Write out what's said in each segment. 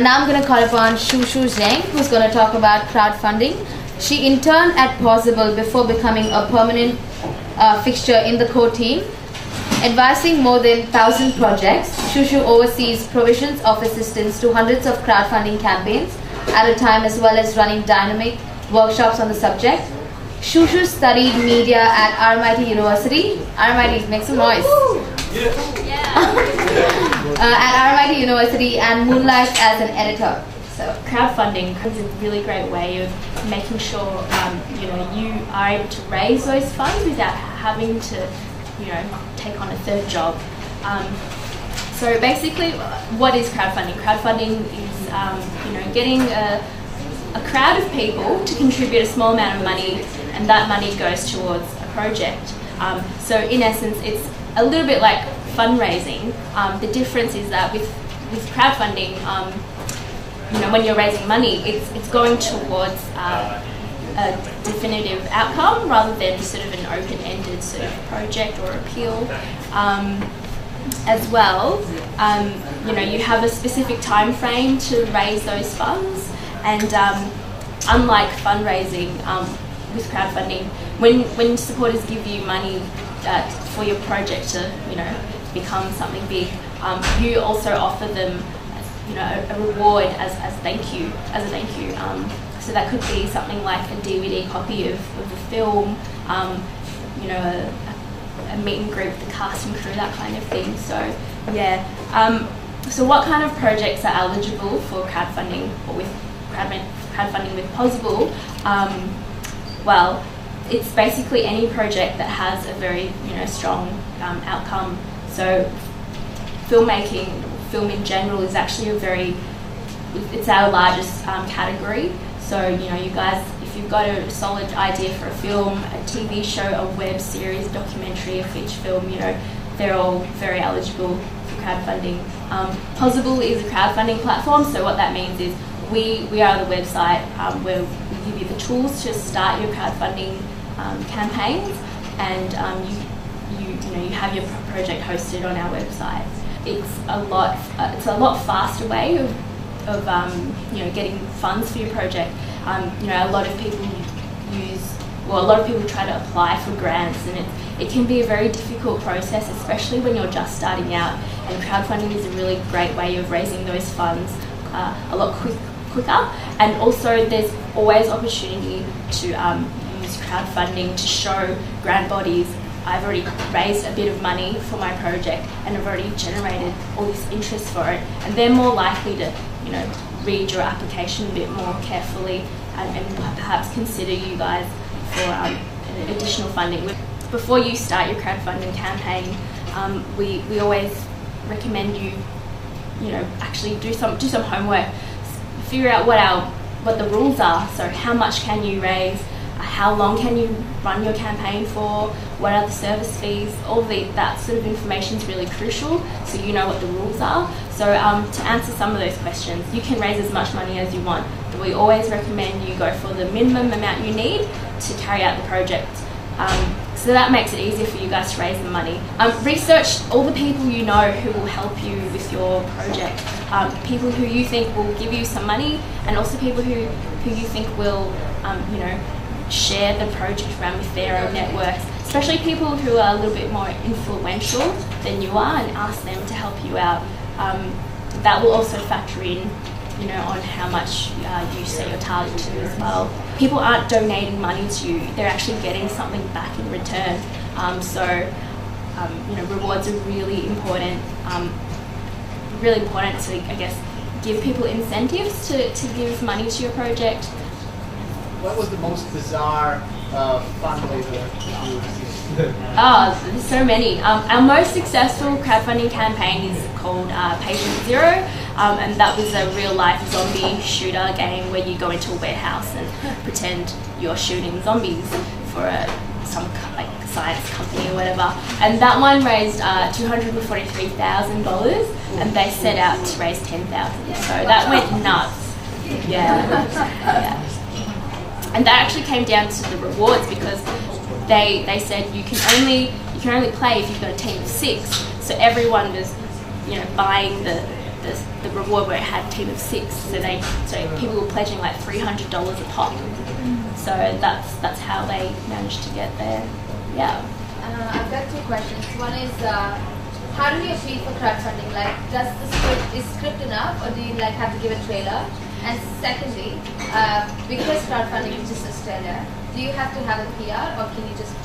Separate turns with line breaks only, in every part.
Now I'm going to call upon ShuShu Zheng, who's going to talk about crowdfunding. She interned at Possible before becoming a permanent fixture in the core team. Advising more than 1,000 projects, ShuShu oversees provisions of assistance to hundreds of crowdfunding campaigns at a time, as well as running dynamic workshops on the subject. ShuShu studied media at RMIT University. RMIT, make some noise. At RMIT University and moonlights as an editor.
So crowdfunding is a really great way of making sure you are able to raise those funds without having to take on a third job. So basically, what is crowdfunding? Crowdfunding is getting a crowd of people to contribute a small amount of money, and that money goes towards a project. So in essence, it's a little bit like fundraising. The difference is that with crowdfunding, when you're raising money, it's going towards a definitive outcome rather than sort of an open-ended sort of project or appeal. As well, you have a specific time frame to raise those funds, and unlike fundraising, with crowdfunding, when supporters give you money for your project to become something big, you also offer them a reward as a thank you. So that could be something like a DVD copy of the film, a meet and greet with the cast and crew, that kind of thing. So yeah. So what kind of projects are eligible for crowdfunding or with crowdfunding with Possible? Well, it's basically any project that has a very strong outcome. So filmmaking, film in general, is actually it's our largest category. So you guys, if you've got a solid idea for a film, a TV show, a web series, documentary, a feature film, they're all very eligible for crowdfunding. Possible is a crowdfunding platform, so what that means is we are the website where we give you the tools to start your crowdfunding campaigns, and you have your project hosted on our website. It's a lot faster way of getting funds for your project. A lot of people try to apply for grants, and it can be a very difficult process, especially when you're just starting out. And crowdfunding is a really great way of raising those funds a lot quicker. And also, there's always opportunity to use crowdfunding to show grant bodies, I've already raised a bit of money for my project and I've already generated all this interest for it, and they're more likely to read your application a bit more carefully and perhaps consider you guys for additional funding. Before you start your crowdfunding campaign, we always recommend you actually do some homework, figure out what the rules are. So how much can you raise, how long can you run your campaign for, what are the service fees, all that sort of information is really crucial, so you know what the rules are. So to answer some of those questions, you can raise as much money as you want, but we always recommend you go for the minimum amount you need to carry out the project. So that makes it easier for you guys to raise the money. Research all the people you know who will help you with your project. People who you think will give you some money, and also people who you think will share the project around with their own networks, especially people who are a little bit more influential than you are, and ask them to help you out. That will also factor in on how much you set your target to as well. People aren't donating money to you, they're actually getting something back in return. Rewards are really important. Really important to, I guess, give people incentives to give money to your project.
What was the most bizarre fundraiser you received?
Oh, there's so many. Our most successful crowdfunding campaign is called Patient Zero, and that was a real-life zombie shooter game where you go into a warehouse and pretend you're shooting zombies for some science company or whatever. And that one raised $243,000, and they set out to raise $10,000. So that went nuts. Yeah. And that actually came down to the rewards, because they said you can only play if you've got a team of 6. So everyone was buying the the reward where it had a team of 6, so people were pledging like $300 a pop. So that's how they managed to get there. Yeah.
I've got 2 questions. One is, how do you appeal for crowdfunding? Like, is script enough, or do you like have to give a trailer? And secondly, because crowdfunding is just Australia, do you have to have a PR, or can you just?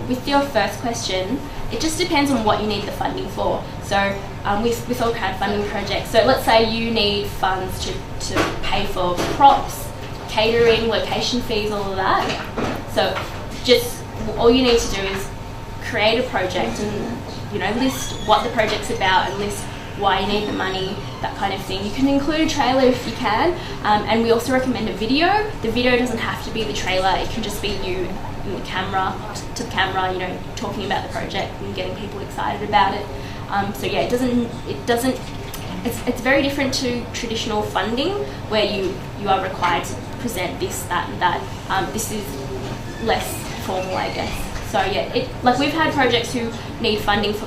With your first question, it just depends on what you need the funding for. So with all crowdfunding projects, so let's say you need funds to pay for props, catering, location fees, all of that. So just all you need to do is create a project and list what the project's about and list why you need the money, that kind of thing. You can include a trailer if you can, and we also recommend a video. The video doesn't have to be the trailer, it can just be you in the camera, to the camera, talking about the project and getting people excited about it. So yeah, it's very different to traditional funding where you are required to present this, that and that. This is less formal, I guess. So yeah, we've had projects who need funding for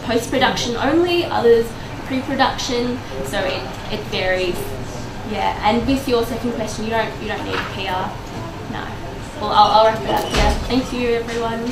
post-production only, others pre-production, so it varies. Yeah, and with your second question, you don't need PR. No. Well, I'll wrap it up. Yeah. Thank you, everyone.